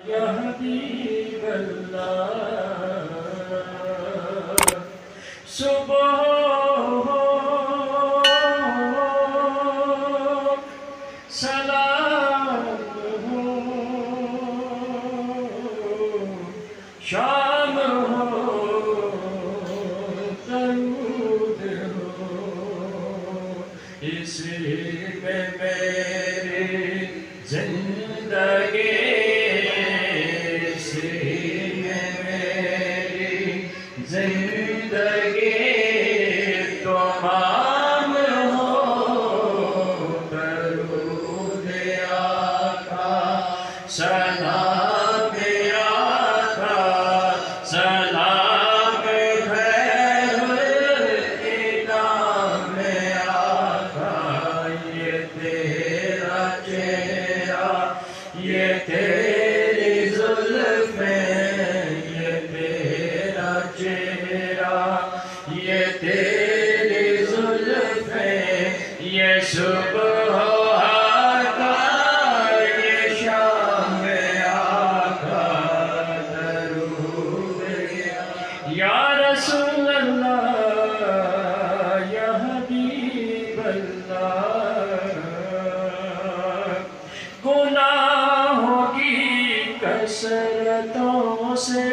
یا حبیب اللہ صبح ہو سلام ہو شام ہو درود ہو اسی میں میری زندگی زندگی تمام ہو درود آقا سلام آقا سلام خیر الانام آقا یہ تیرا چہرہ یہ تیری زلفیں یہ تیری زلفیں یہ صبح آقا یہ شام آقا درود یا رسول اللہ یا حبیب اللہ گناہوں کی کثرتوں سے